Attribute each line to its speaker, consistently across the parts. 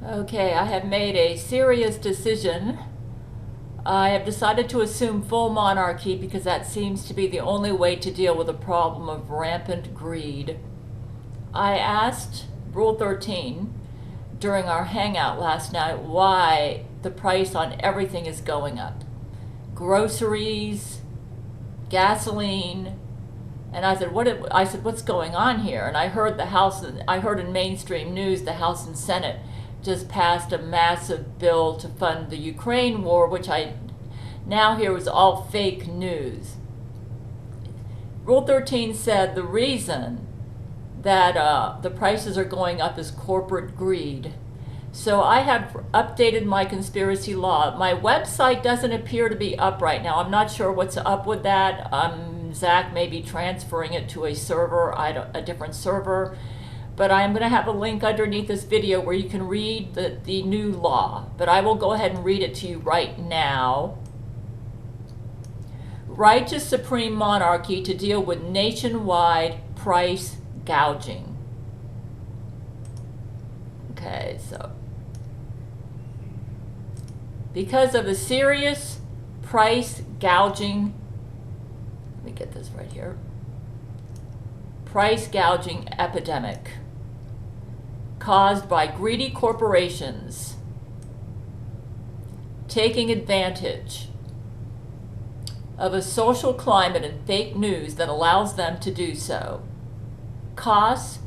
Speaker 1: Okay, I have made a serious decision. I have decided to assume full monarchy because that seems to be the only way to deal with the problem of rampant greed. I asked Rule 13 during our hangout last night why the price on everything is going up. Groceries, gasoline, and I said, what's going on here? And I heard in mainstream news the House and Senate just passed a massive bill to fund the Ukraine war, which I now hear was all fake news. Rule 13 said the reason that the prices are going up is corporate greed. So I have updated my conspiracy law. My website doesn't appear to be up right now. I'm not sure what's up with that. Zach may be transferring it to a server, a different server. But I'm going to have a link underneath this video where you can read the new law. But I will go ahead and read it to you right now. Righteous supreme monarchy to deal with nationwide price gouging. Okay, so because of a serious price gouging, let me get this right here, price gouging epidemic caused by greedy corporations taking advantage of a social climate and fake news that allows them to do so. Costs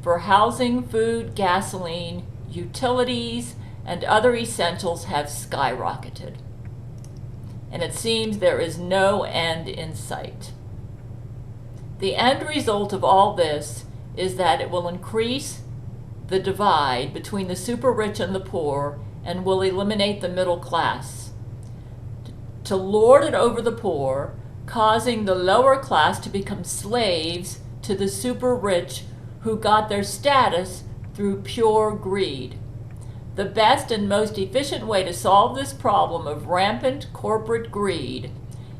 Speaker 1: for housing, food, gasoline, utilities, and other essentials have skyrocketed. And it seems there is no end in sight. The end result of all this is that it will increase the divide between the super rich and the poor and will eliminate the middle class. To lord it over the poor, causing the lower class to become slaves to the super rich who got their status through pure greed. The best and most efficient way to solve this problem of rampant corporate greed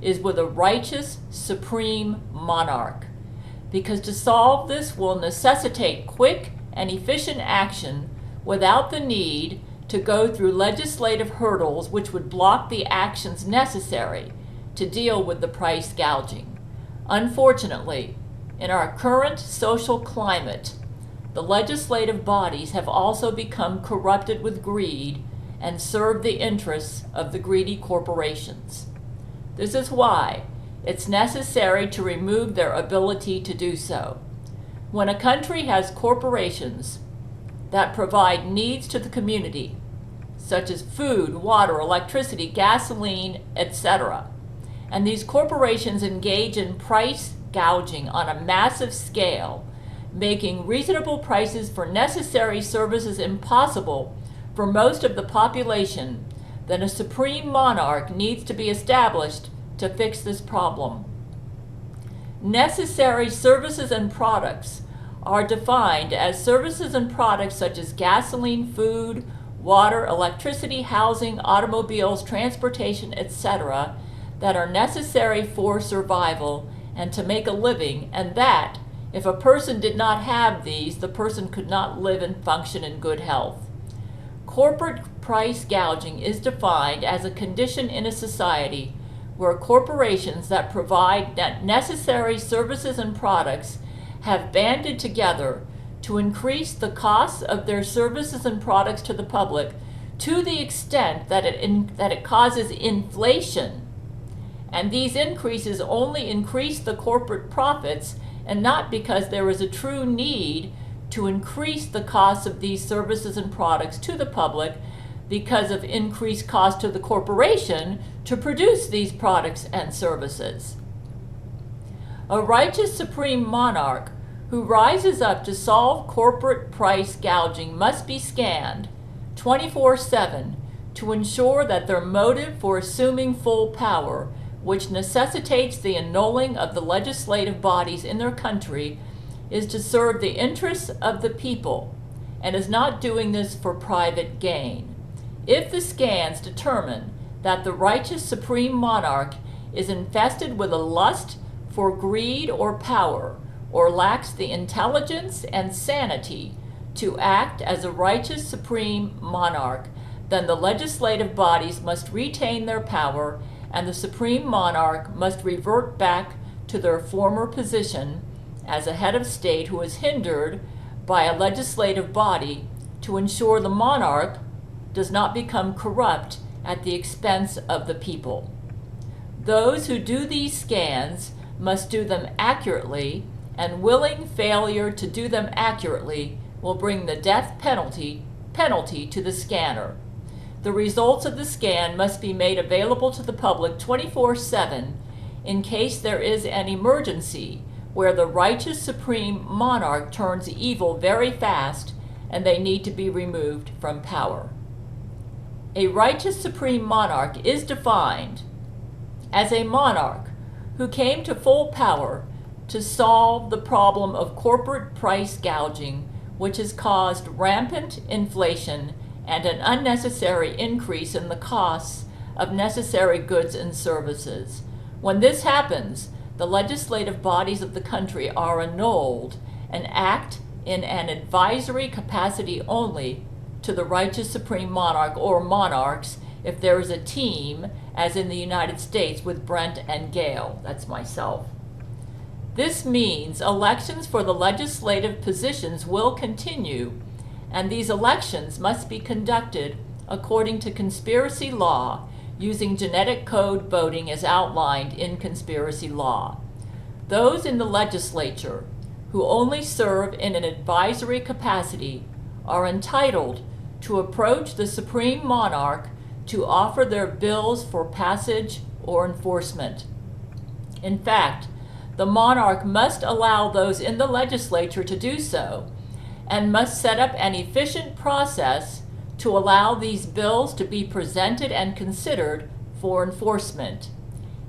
Speaker 1: is with a righteous supreme monarch, because to solve this will necessitate quick and efficient action without the need to go through legislative hurdles which would block the actions necessary to deal with the price gouging. Unfortunately, in our current social climate, the legislative bodies have also become corrupted with greed and serve the interests of the greedy corporations. This is why it's necessary to remove their ability to do so. When a country has corporations that provide needs to the community, such as food, water, electricity, gasoline, etc., and these corporations engage in price gouging on a massive scale, making reasonable prices for necessary services impossible for most of the population, then a supreme monarch needs to be established to fix this problem. Necessary services and products are defined as services and products such as gasoline, food, water, electricity, housing, automobiles, transportation, etc., that are necessary for survival and to make a living, and that, if a person did not have these, the person could not live and function in good health. Corporate price gouging is defined as a condition in a society where corporations that provide necessary services and products have banded together to increase the costs of their services and products to the public to the extent that it causes inflation. And these increases only increase the corporate profits, and not because there is a true need to increase the costs of these services and products to the public because of increased cost to the corporation to produce these products and services. A righteous supreme monarch who rises up to solve corporate price gouging must be scanned 24/7 to ensure that their motive for assuming full power, which necessitates the annulling of the legislative bodies in their country, is to serve the interests of the people and is not doing this for private gain. If the scans determine that the righteous supreme monarch is infested with a lust for greed or power, or lacks the intelligence and sanity to act as a righteous supreme monarch, then the legislative bodies must retain their power, and the supreme monarch must revert back to their former position as a head of state who is hindered by a legislative body to ensure the monarch does not become corrupt at the expense of the people. Those who do these scans must do them accurately, and willing failure to do them accurately will bring the death penalty to the scanner. The results of the scan must be made available to the public 24/7 in case there is an emergency where the righteous supreme monarch turns evil very fast and they need to be removed from power. A righteous supreme monarch is defined as a monarch who came to full power to solve the problem of corporate price gouging, which has caused rampant inflation and an unnecessary increase in the costs of necessary goods and services. When this happens, the legislative bodies of the country are annulled and act in an advisory capacity only to the righteous supreme monarch or monarchs if there is a team, as in the United States with Brent and Gail. That's myself. This means elections for the legislative positions will continue, and these elections must be conducted according to conspiracy law using genetic code voting as outlined in conspiracy law. Those in the legislature who only serve in an advisory capacity are entitled to approach the supreme monarch to offer their bills for passage or enforcement. In fact, the monarch must allow those in the legislature to do so, and must set up an efficient process to allow these bills to be presented and considered for enforcement.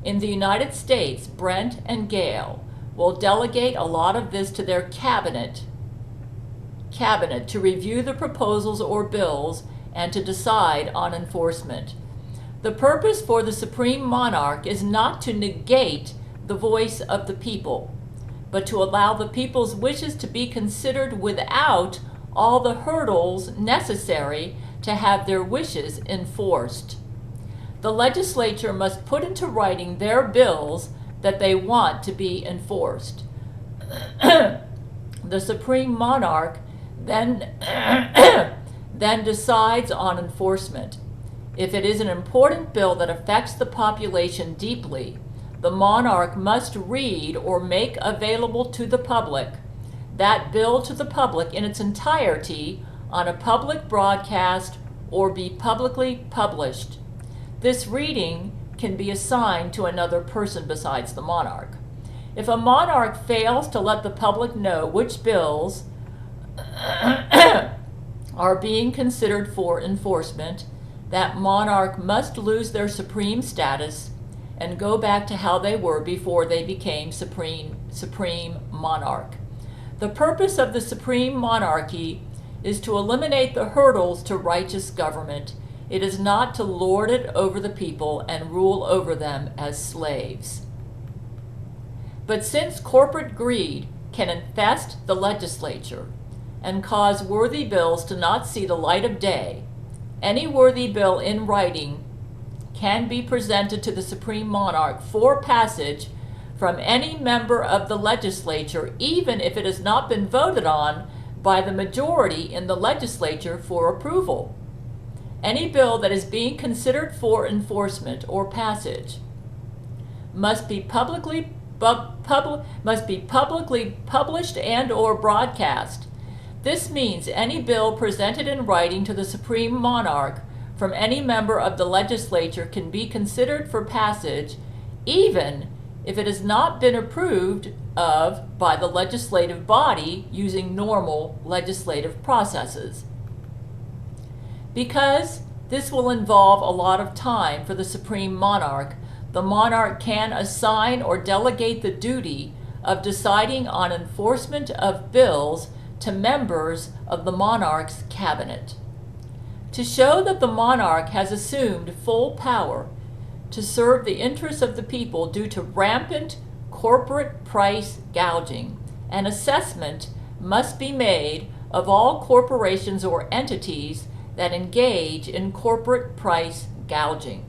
Speaker 1: In the United States, Brent and Gail will delegate a lot of this to their cabinet to review the proposals or bills and to decide on enforcement. The purpose for the supreme monarch is not to negate the voice of the people, but to allow the people's wishes to be considered without all the hurdles necessary to have their wishes enforced. The legislature must put into writing their bills that they want to be enforced. The supreme monarch then decides on enforcement. If it is an important bill that affects the population deeply, the monarch must read or make available to the public that bill to the public in its entirety on a public broadcast or be publicly published. This reading can be assigned to another person besides the monarch. If a monarch fails to let the public know which bills are being considered for enforcement, that monarch must lose their supreme status and go back to how they were before they became supreme monarch. The purpose of the supreme monarchy is to eliminate the hurdles to righteous government. It is not to lord it over the people and rule over them as slaves. But since corporate greed can infest the legislature and cause worthy bills to not see the light of day, any worthy bill in writing can be presented to the supreme monarch for passage from any member of the legislature, even if it has not been voted on by the majority in the legislature for approval. Any bill that is being considered for enforcement or passage must be publicly published and or broadcast. This means any bill presented in writing to the supreme monarch from any member of the legislature can be considered for passage, even if it has not been approved of by the legislative body using normal legislative processes. Because this will involve a lot of time for the supreme monarch, the monarch can assign or delegate the duty of deciding on enforcement of bills to members of the monarch's cabinet. To show that the monarch has assumed full power to serve the interests of the people due to rampant corporate price gouging, an assessment must be made of all corporations or entities that engage in corporate price gouging.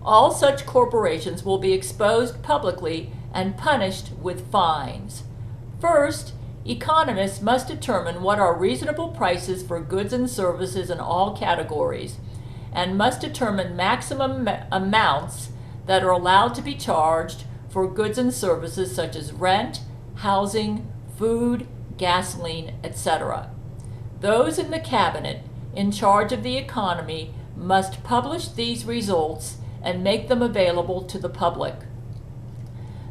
Speaker 1: All such corporations will be exposed publicly and punished with fines. First, economists must determine what are reasonable prices for goods and services in all categories, and must determine maximum amounts that are allowed to be charged for goods and services such as rent, housing, food, gasoline, etc. Those in the cabinet in charge of the economy must publish these results and make them available to the public.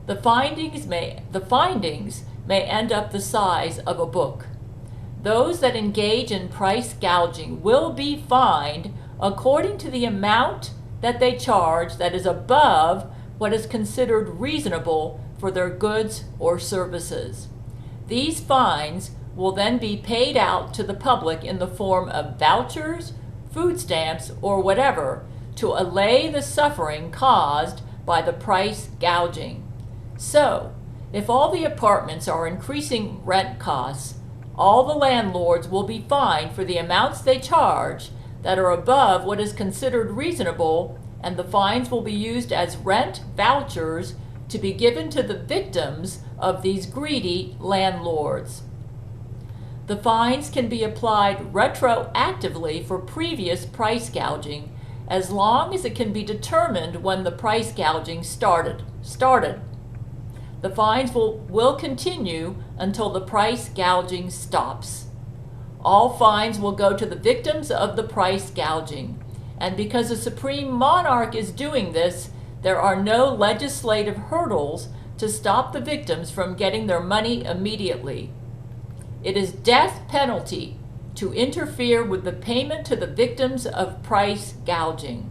Speaker 1: The findings may end up the size of a book. Those that engage in price gouging will be fined according to the amount that they charge that is above what is considered reasonable for their goods or services. These fines will then be paid out to the public in the form of vouchers, food stamps, or whatever to allay the suffering caused by the price gouging. So, if all the apartments are increasing rent costs, all the landlords will be fined for the amounts they charge that are above what is considered reasonable, and the fines will be used as rent vouchers to be given to the victims of these greedy landlords. The fines can be applied retroactively for previous price gouging as long as it can be determined when the price gouging started. The fines will continue until the price gouging stops. All fines will go to the victims of the price gouging, and because the supreme monarch is doing this, there are no legislative hurdles to stop the victims from getting their money immediately. It is death penalty to interfere with the payment to the victims of price gouging.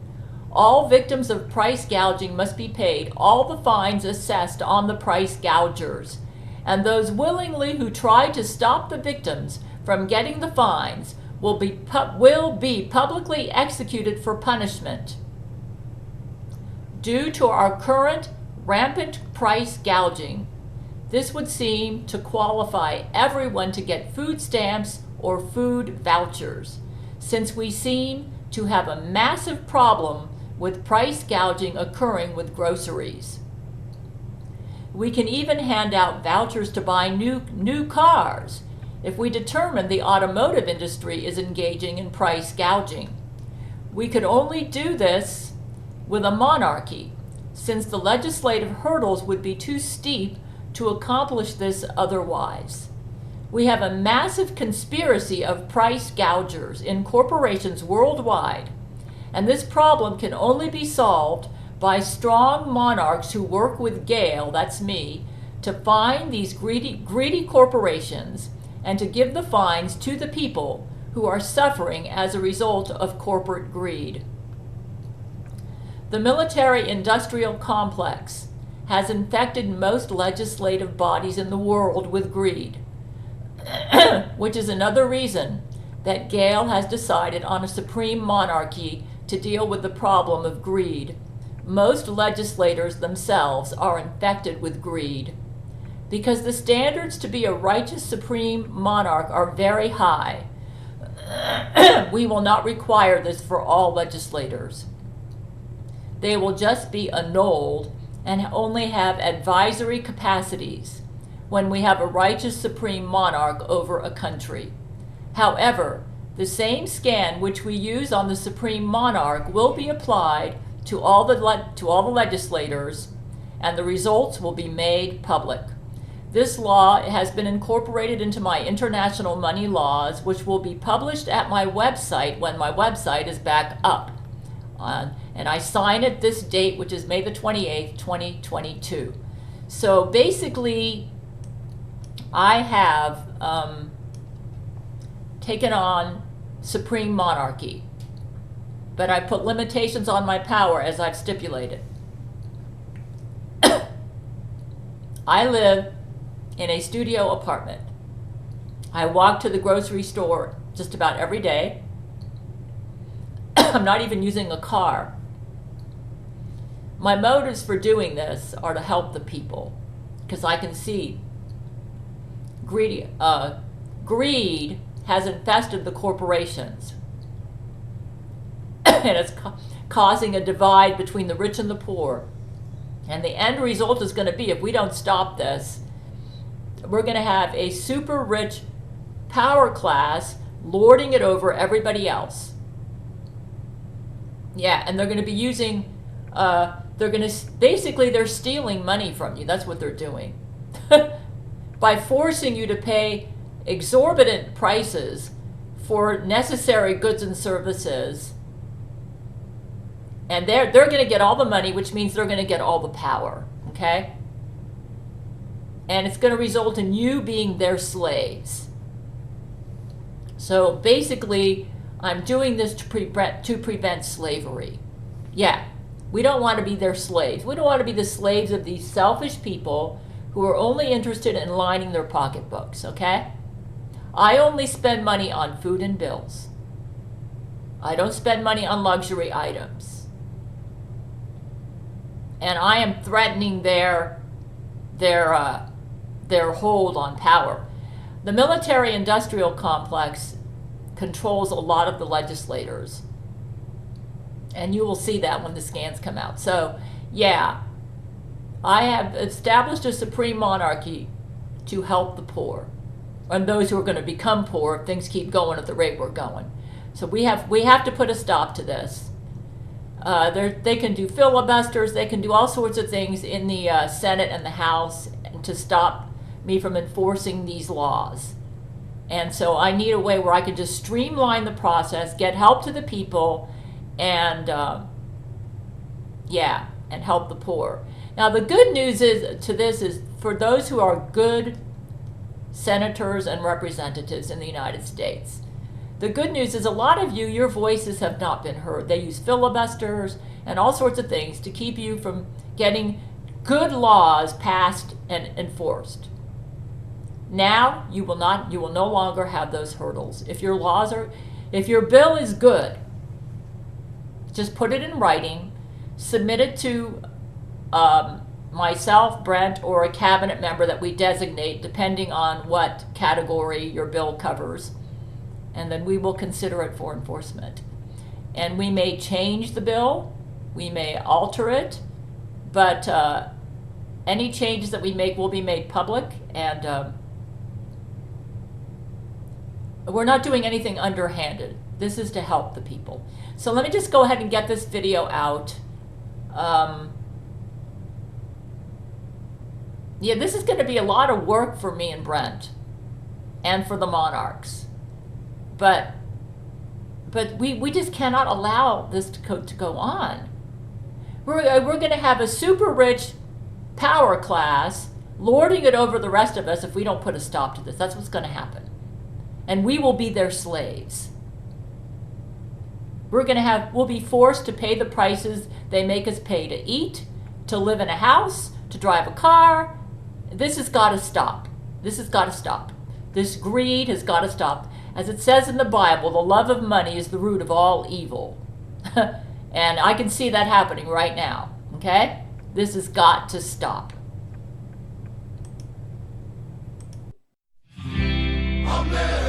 Speaker 1: All victims of price gouging must be paid all the fines assessed on the price gougers, and those willingly who try to stop the victims from getting the fines will be publicly executed for punishment. Due to our current rampant price gouging, this would seem to qualify everyone to get food stamps or food vouchers, since we seem to have a massive problem with price gouging occurring with groceries. We can even hand out vouchers to buy new cars if we determine the automotive industry is engaging in price gouging. We could only do this with a monarchy, since the legislative hurdles would be too steep to accomplish this otherwise. We have a massive conspiracy of price gougers in corporations worldwide, and this problem can only be solved by strong monarchs who work with Gail, that's me, to find these greedy corporations and to give the fines to the people who are suffering as a result of corporate greed. The military-industrial complex has infected most legislative bodies in the world with greed, which is another reason that Gail has decided on a supreme monarchy to deal with the problem of greed. Most legislators themselves are infected with greed. Because the standards to be a righteous supreme monarch are very high, we will not require this for all legislators. They will just be annulled and only have advisory capacities when we have a righteous supreme monarch over a country. However, the same scan which we use on the supreme monarch will be applied to all the legislators, and the results will be made public. This law has been incorporated into my international money laws, which will be published at my website when my website is back up. And I sign it this date, which is May the 28th, 2022. So basically, I have taken on supreme monarchy, but I put limitations on my power as I've stipulated. I live in a studio apartment. I walk to the grocery store just about every day. I'm not even using a car. My motives for doing this are to help the people, because I can see greed has infested the corporations. And it's causing a divide between the rich and the poor. And the end result is going to be, if we don't stop this, we're going to have a super rich power class lording it over everybody else. Yeah, and they're going to be using, they're stealing money from you. That's what they're doing. By forcing you to pay exorbitant prices for necessary goods and services. And they're going to get all the money, which means they're going to get all the power, okay? And it's going to result in you being their slaves. So basically, I'm doing this to prevent slavery. Yeah, we don't want to be their slaves. We don't want to be the slaves of these selfish people who are only interested in lining their pocketbooks, okay? I only spend money on food and bills. I don't spend money on luxury items. And I am threatening their hold on power. The military-industrial complex controls a lot of the legislators. And you will see that when the scans come out. So, yeah, I have established a supreme monarchy to help the poor and those who are going to become poor if things keep going at the rate we're going. So we have to put a stop to this. They can do filibusters. They can do all sorts of things in the Senate and the House to stop me from enforcing these laws. And so I need a way where I can just streamline the process, get help to the people, and and help the poor. Now the good news is for those who are good senators and representatives in the United States. The good news is a lot of you, your voices have not been heard. They use filibusters and all sorts of things to keep you from getting good laws passed and enforced. Now you will no longer have those hurdles. If your bill is good, just put it in writing, submit it to myself, Brent, or a cabinet member that we designate depending on what category your bill covers. And then we will consider it for enforcement. And we may change the bill, we may alter it, but any changes that we make will be made public, and we're not doing anything underhanded. This is to help the people. So let me just go ahead and get this video out. Yeah, this is going to be a lot of work for me and Brent, and for the monarchs. But we just cannot allow this to go on. We're going to have a super rich power class lording it over the rest of us if we don't put a stop to this. That's what's going to happen. And we will be their slaves. We'll be forced to pay the prices they make us pay to eat, to live in a house, to drive a car. This has got to stop. This has got to stop. This greed has got to stop. As it says in the Bible, the love of money is the root of all evil. And I can see that happening right now, okay? This has got to stop.
Speaker 2: Amen.